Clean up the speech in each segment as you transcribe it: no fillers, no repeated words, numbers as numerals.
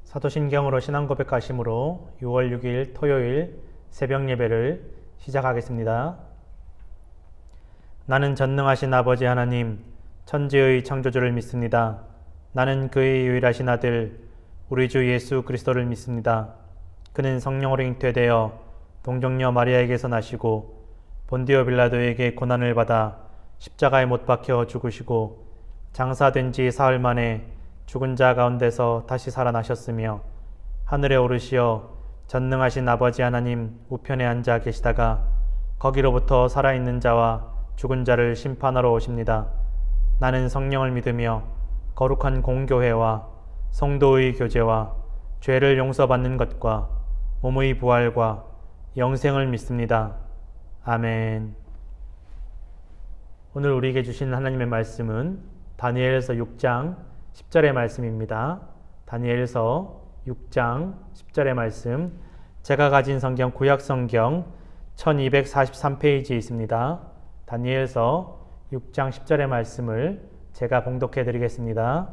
사도신경으로 신앙고백하심으로 6월 6일 토요일 새벽 예배를 시작하겠습니다. 나는 전능하신 아버지 하나님, 천지의 창조주를 믿습니다. 나는 그의 유일하신 아들, 우리 주 예수 그리스도를 믿습니다. 그는 성령으로 잉태되어 동정녀 마리아에게서 나시고 본디오 빌라도에게 고난을 받아 십자가에 못 박혀 죽으시고 장사된 지 사흘 만에 죽은 자 가운데서 다시 살아나셨으며 하늘에 오르시어 전능하신 아버지 하나님 우편에 앉아 계시다가 거기로부터 살아있는 자와 죽은 자를 심판하러 오십니다. 나는 성령을 믿으며 거룩한 공교회와 성도의 교제와 죄를 용서받는 것과 몸의 부활과 영생을 믿습니다. 아멘. 오늘 우리에게 주신 하나님의 말씀은 다니엘서 6장 10절의 말씀입니다. 다니엘서 6장 10절의 말씀, 제가 가진 성경 구약 성경 1243페이지에 있습니다. 다니엘서 6장 10절의 말씀을 제가 봉독해 드리겠습니다.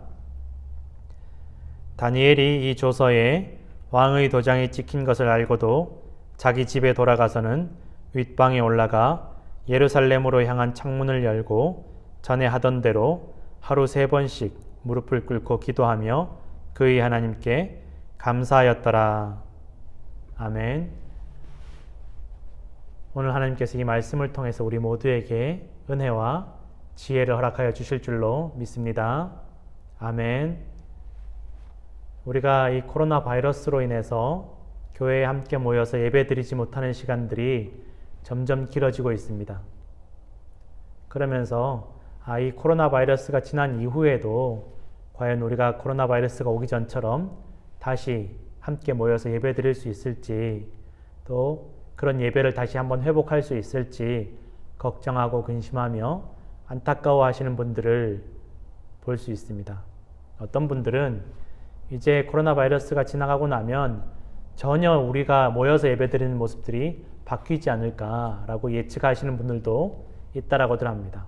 다니엘이 이 조서에 왕의 도장이 찍힌 것을 알고도 자기 집에 돌아가서는 윗방에 올라가 예루살렘으로 향한 창문을 열고 전에 하던 대로 하루 3번씩 무릎을 꿇고 기도하며 그의 하나님께 감사하였더라. 아멘. 오늘 하나님께서 이 말씀을 통해서 우리 모두에게 은혜와 지혜를 허락하여 주실 줄로 믿습니다. 아멘. 우리가 이 코로나 바이러스로 인해서 교회에 함께 모여서 예배드리지 못하는 시간들이 점점 길어지고 있습니다. 그러면서 이 코로나 바이러스가 지난 이후에도 과연 우리가 코로나 바이러스가 오기 전처럼 다시 함께 모여서 예배 드릴 수 있을지, 또 그런 예배를 다시 한번 회복할 수 있을지 걱정하고 근심하며 안타까워 하시는 분들을 볼 수 있습니다. 어떤 분들은 이제 코로나 바이러스가 지나가고 나면 전혀 우리가 모여서 예배 드리는 모습들이 바뀌지 않을까라고 예측하시는 분들도 있다라고들 합니다.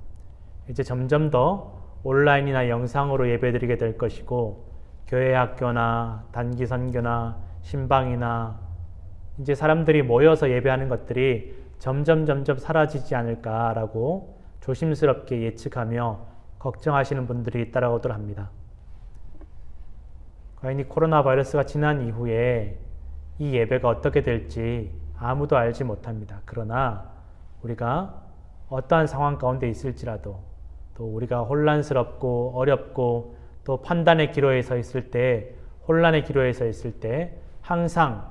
이제 점점 더 온라인이나 영상으로 예배드리게 될 것이고, 교회 학교나 단기 선교나 신방이나 이제 사람들이 모여서 예배하는 것들이 점점 사라지지 않을까라고 조심스럽게 예측하며 걱정하시는 분들이 있다라고들 합니다. 과연 이 코로나 바이러스가 지난 이후에 이 예배가 어떻게 될지 아무도 알지 못합니다. 그러나 우리가 어떠한 상황 가운데 있을지라도, 또 우리가 혼란스럽고 어렵고 또 판단의 기로에 서 있을 때, 혼란의 기로에 서 있을 때 항상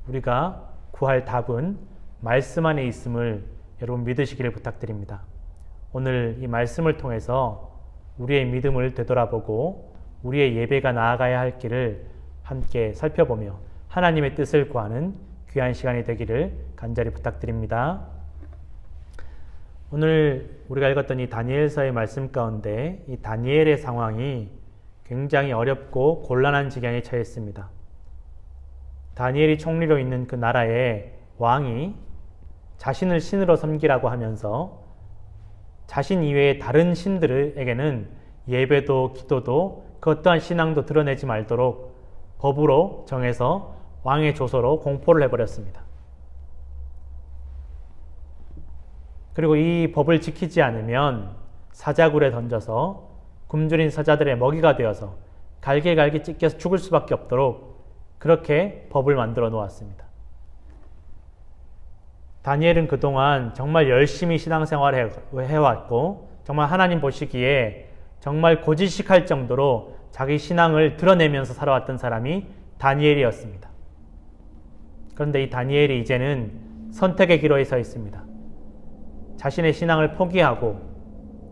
우리가 구할 답은 말씀 안에 있음을 여러분 믿으시기를 부탁드립니다. 오늘 이 말씀을 통해서 우리의 믿음을 되돌아보고 우리의 예배가 나아가야 할 길을 함께 살펴보며 하나님의 뜻을 구하는 귀한 시간이 되기를 간절히 부탁드립니다. 오늘 우리가 읽었던 이 다니엘서의 말씀 가운데 이 다니엘의 상황이 굉장히 어렵고 곤란한 지경에 처했습니다. 다니엘이 총리로 있는 그 나라의 왕이 자신을 신으로 섬기라고 하면서 자신 이외의 다른 신들에게는 예배도 기도도 그 어떠한 신앙도 드러내지 말도록 법으로 정해서 왕의 조서로 공포를 해버렸습니다. 그리고 이 법을 지키지 않으면 사자굴에 던져서 굶주린 사자들의 먹이가 되어서 갈기갈기 찢겨서 죽을 수밖에 없도록 그렇게 법을 만들어 놓았습니다. 다니엘은 그동안 정말 열심히 신앙생활을 해왔고 정말 하나님 보시기에 정말 고지식할 정도로 자기 신앙을 드러내면서 살아왔던 사람이 다니엘이었습니다. 그런데 이 다니엘이 이제는 선택의 기로에 서 있습니다. 자신의 신앙을 포기하고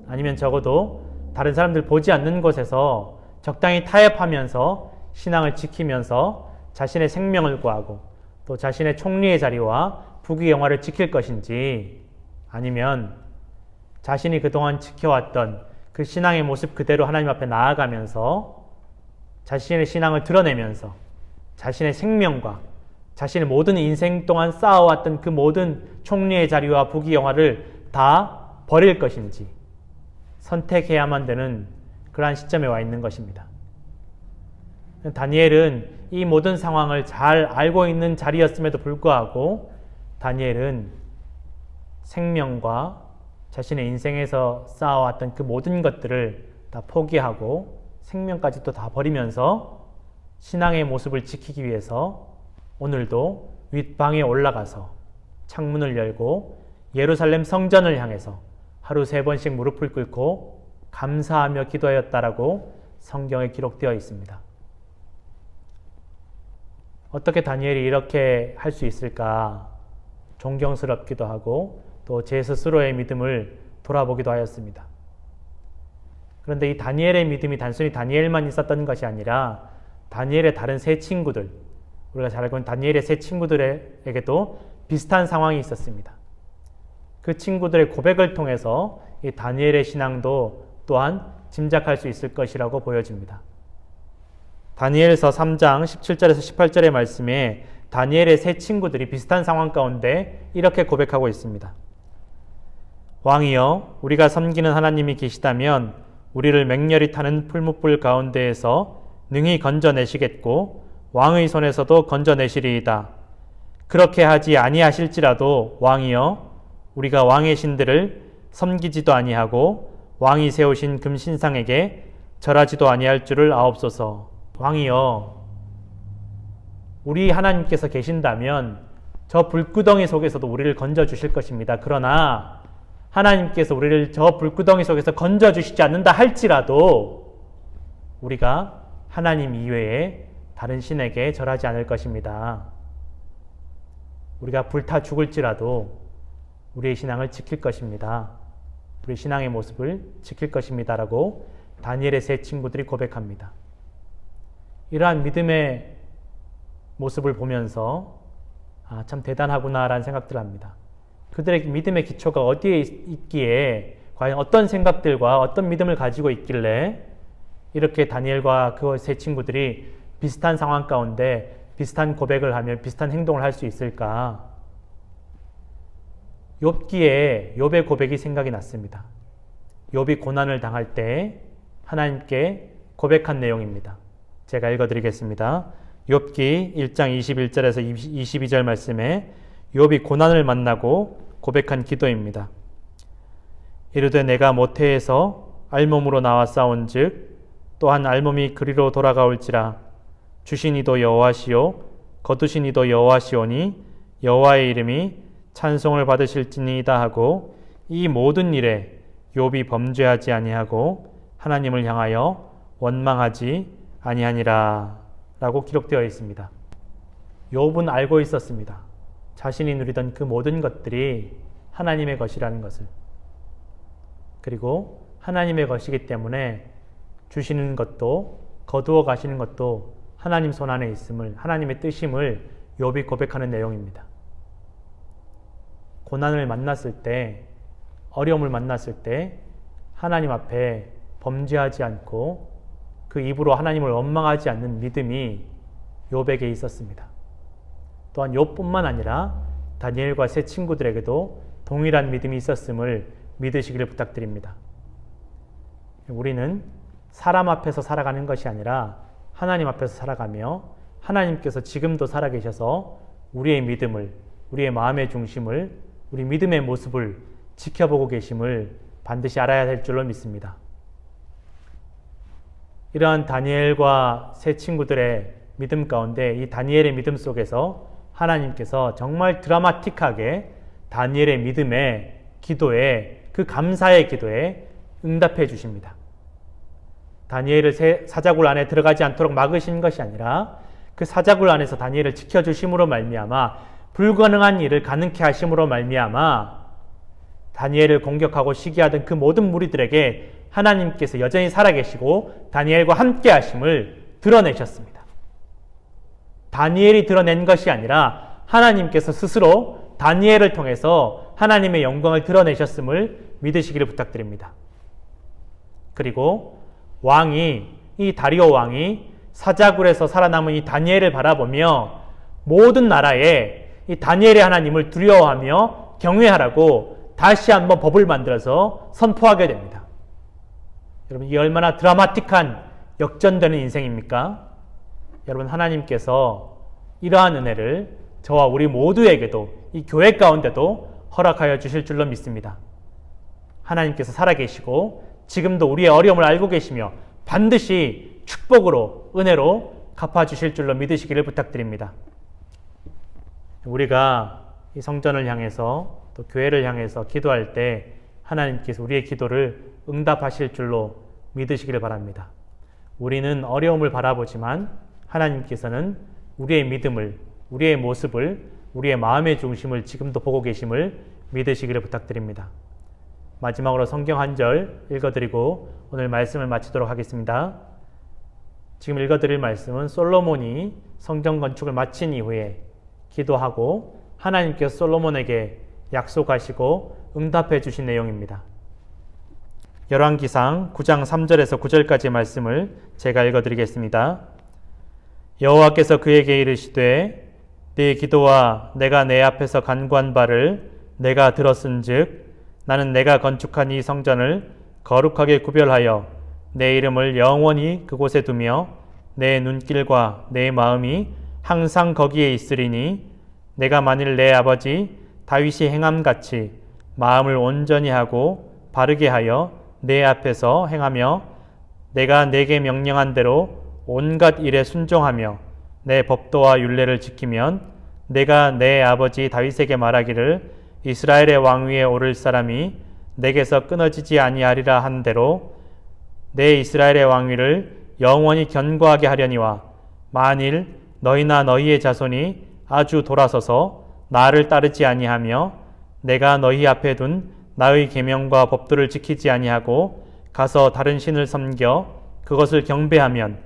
아니면 적어도 다른 사람들 보지 않는 곳에서 적당히 타협하면서 신앙을 지키면서 자신의 생명을 구하고 또 자신의 총리의 자리와 부귀 영화를 지킬 것인지, 아니면 자신이 그동안 지켜왔던 그 신앙의 모습 그대로 하나님 앞에 나아가면서 자신의 신앙을 드러내면서 자신의 생명과 자신의 모든 인생 동안 쌓아왔던 그 모든 총리의 자리와 부귀 영화를 다 버릴 것인지 선택해야만 되는 그러한 시점에 와 있는 것입니다. 다니엘은 이 모든 상황을 잘 알고 있는 자리였음에도 불구하고 다니엘은 생명과 자신의 인생에서 쌓아왔던 그 모든 것들을 다 포기하고 생명까지도 다 버리면서 신앙의 모습을 지키기 위해서 오늘도 윗방에 올라가서 창문을 열고 예루살렘 성전을 향해서 하루 3번씩 무릎을 꿇고 감사하며 기도하였다라고 성경에 기록되어 있습니다. 어떻게 다니엘이 이렇게 할 수 있을까 존경스럽기도 하고 또 제 스스로의 믿음을 돌아보기도 하였습니다. 그런데 이 다니엘의 믿음이 단순히 다니엘만 있었던 것이 아니라 다니엘의 다른 세 친구들, 우리가 잘 알고 있는 다니엘의 세 친구들에게도 비슷한 상황이 있었습니다. 그 친구들의 고백을 통해서 이 다니엘의 신앙도 또한 짐작할 수 있을 것이라고 보여집니다. 다니엘서 3장 17절에서 18절의 말씀에 다니엘의 세 친구들이 비슷한 상황 가운데 이렇게 고백하고 있습니다. 왕이여, 우리가 섬기는 하나님이 계시다면 우리를 맹렬히 타는 풀무불 가운데에서 능히 건져내시겠고 왕의 손에서도 건져내시리이다. 그렇게 하지 아니하실지라도 왕이여, 우리가 왕의 신들을 섬기지도 아니하고 왕이 세우신 금신상에게 절하지도 아니할 줄을 아옵소서. 왕이여, 우리 하나님께서 계신다면 저 불구덩이 속에서도 우리를 건져주실 것입니다. 그러나 하나님께서 우리를 저 불구덩이 속에서 건져주시지 않는다 할지라도 우리가 하나님 이외에 다른 신에게 절하지 않을 것입니다. 우리가 불타 죽을지라도 우리의 신앙을 지킬 것입니다. 우리 신앙의 모습을 지킬 것입니다. 라고 다니엘의 세 친구들이 고백합니다. 이러한 믿음의 모습을 보면서 참 대단하구나 라는 생각들을 합니다. 그들의 믿음의 기초가 어디에 있기에 과연 어떤 생각들과 어떤 믿음을 가지고 있길래 이렇게 다니엘과 그 세 친구들이 비슷한 상황 가운데 비슷한 고백을 하며 비슷한 행동을 할 수 있을까? 욥기에 욥의 고백이 생각이 났습니다. 욥이 고난을 당할 때 하나님께 고백한 내용입니다. 제가 읽어드리겠습니다. 욥기 1장 21절에서 22절 말씀에 욥이 고난을 만나고 고백한 기도입니다. 이르되 내가 모태에서 알몸으로 나와 싸운즉 또한 알몸이 그리로 돌아가올지라 주신 이도 여호와시요 거두신 이도 여호와시오니 여호와의 이름이 찬송을 받으실지니이다 하고 이 모든 일에 욥이 범죄하지 아니하고 하나님을 향하여 원망하지 아니하니라 라고 기록되어 있습니다. 욥은 알고 있었습니다. 자신이 누리던 그 모든 것들이 하나님의 것이라는 것을. 그리고 하나님의 것이기 때문에 주시는 것도 거두어 가시는 것도 하나님 손 안에 있음을, 하나님의 뜻임을 욥이 고백하는 내용입니다. 고난을 만났을 때, 어려움을 만났을 때 하나님 앞에 범죄하지 않고 그 입으로 하나님을 원망하지 않는 믿음이 욥에게 있었습니다. 또한 욥뿐만 아니라 다니엘과 세 친구들에게도 동일한 믿음이 있었음을 믿으시기를 부탁드립니다. 우리는 사람 앞에서 살아가는 것이 아니라 하나님 앞에서 살아가며 하나님께서 지금도 살아계셔서 우리의 믿음을, 우리의 마음의 중심을, 우리 믿음의 모습을 지켜보고 계심을 반드시 알아야 할 줄로 믿습니다. 이러한 다니엘과 세 친구들의 믿음 가운데 이 다니엘의 믿음 속에서 하나님께서 정말 드라마틱하게 다니엘의 믿음의 기도에, 그 감사의 기도에 응답해 주십니다. 다니엘을 사자굴 안에 들어가지 않도록 막으신 것이 아니라 그 사자굴 안에서 다니엘을 지켜주심으로 말미암아 불가능한 일을 가능케 하심으로 말미암아 다니엘을 공격하고 시기하던 그 모든 무리들에게 하나님께서 여전히 살아계시고 다니엘과 함께 하심을 드러내셨습니다. 다니엘이 드러낸 것이 아니라 하나님께서 스스로 다니엘을 통해서 하나님의 영광을 드러내셨음을 믿으시기를 부탁드립니다. 그리고 이 다리오 왕이 사자굴에서 살아남은 이 다니엘을 바라보며 모든 나라에 이 다니엘의 하나님을 두려워하며 경외하라고 다시 한번 법을 만들어서 선포하게 됩니다. 여러분, 이 얼마나 드라마틱한 역전되는 인생입니까? 여러분 하나님께서 이러한 은혜를 저와 우리 모두에게도 이 교회 가운데도 허락하여 주실 줄로 믿습니다. 하나님께서 살아계시고 지금도 우리의 어려움을 알고 계시며 반드시 축복으로 은혜로 갚아주실 줄로 믿으시기를 부탁드립니다. 우리가 이 성전을 향해서 또 교회를 향해서 기도할 때 하나님께서 우리의 기도를 응답하실 줄로 믿으시기를 바랍니다. 우리는 어려움을 바라보지만 하나님께서는 우리의 믿음을, 우리의 모습을, 우리의 마음의 중심을 지금도 보고 계심을 믿으시기를 부탁드립니다. 마지막으로 성경 한 절 읽어드리고 오늘 말씀을 마치도록 하겠습니다. 지금 읽어드릴 말씀은 솔로몬이 성전 건축을 마친 이후에 기도하고 하나님께서 솔로몬에게 약속하시고 응답해 주신 내용입니다. 열왕기상 9장 3절에서 9절까지의 말씀을 제가 읽어드리겠습니다. 여호와께서 그에게 이르시되 네 기도와 내가 내 앞에서 간구한 바를 내가 들었은즉 나는 내가 건축한 이 성전을 거룩하게 구별하여 내 이름을 영원히 그곳에 두며 내 눈길과 내 마음이 항상 거기에 있으리니 내가 만일 내 아버지 다윗이 행함같이 마음을 온전히 하고 바르게 하여 내 앞에서 행하며 내가 내게 명령한 대로 온갖 일에 순종하며 내 법도와 율례를 지키면 내가 내 아버지 다윗에게 말하기를 이스라엘의 왕위에 오를 사람이 내게서 끊어지지 아니하리라 한 대로 내 이스라엘의 왕위를 영원히 견고하게 하려니와 만일 너희나 너희의 자손이 아주 돌아서서 나를 따르지 아니하며 내가 너희 앞에 둔 나의 계명과 법도를 지키지 아니하고 가서 다른 신을 섬겨 그것을 경배하면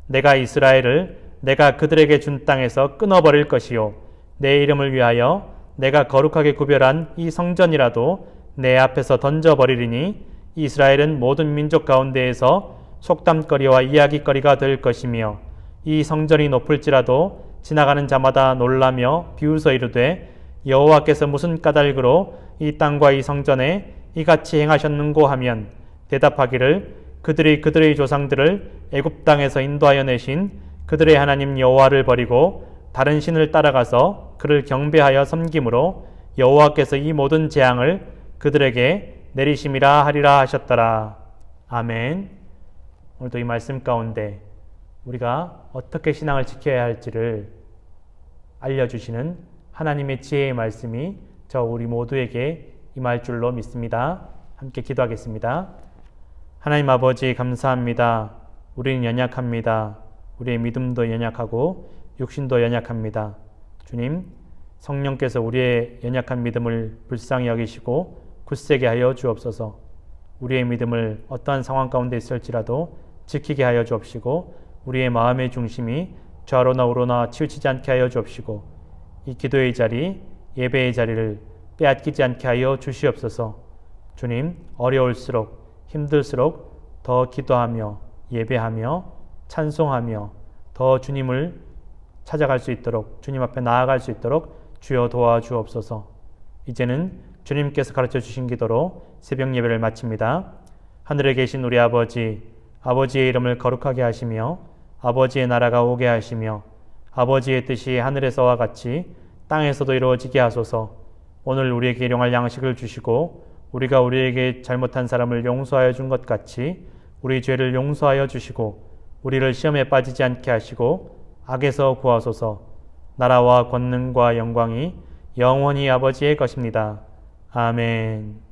내가 이스라엘을 내가 그들에게 준 땅에서 끊어버릴 것이요 내 이름을 위하여 내가 거룩하게 구별한 이 성전이라도 내 앞에서 던져버리리니 이스라엘은 모든 민족 가운데에서 속담거리와 이야기거리가 될 것이며 이 성전이 높을지라도 지나가는 자마다 놀라며 비웃어 이르되 여호와께서 무슨 까닭으로 이 땅과 이 성전에 이같이 행하셨는고 하면 대답하기를 그들이 그들의 조상들을 애굽 땅에서 인도하여 내신 그들의 하나님 여호와를 버리고 다른 신을 따라가서 그를 경배하여 섬김으로 여호와께서 이 모든 재앙을 그들에게 내리심이라 하리라 하셨더라. 아멘. 오늘도 이 말씀 가운데 우리가 어떻게 신앙을 지켜야 할지를 알려주시는 하나님의 지혜의 말씀이 저 우리 모두에게 임할 줄로 믿습니다. 함께 기도하겠습니다. 하나님 아버지 감사합니다. 우리는 연약합니다. 우리의 믿음도 연약하고 육신도 연약합니다. 주님, 성령께서 우리의 연약한 믿음을 불쌍히 여기시고 굳세게 하여 주옵소서. 우리의 믿음을 어떠한 상황 가운데 있을지라도 지키게 하여 주옵시고 우리의 마음의 중심이 좌로나 우로나 치우치지 않게 하여 주옵시고 이 기도의 자리, 예배의 자리를 빼앗기지 않게 하여 주시옵소서. 주님, 어려울수록 힘들수록 더 기도하며 예배하며 찬송하며 더 주님을 찾아갈 수 있도록 주님 앞에 나아갈 수 있도록 주여 도와주옵소서. 이제는 주님께서 가르쳐 주신 기도로 새벽 예배를 마칩니다. 하늘에 계신 우리 아버지, 아버지의 이름을 거룩하게 하시며 아버지의 나라가 오게 하시며 아버지의 뜻이 하늘에서와 같이 땅에서도 이루어지게 하소서. 오늘 우리에게 일용할 양식을 주시고 우리가 우리에게 잘못한 사람을 용서하여 준 것 같이 우리 죄를 용서하여 주시고 우리를 시험에 빠지지 않게 하시고 악에서 구하소서. 나라와 권능과 영광이 영원히 아버지의 것입니다. 아멘.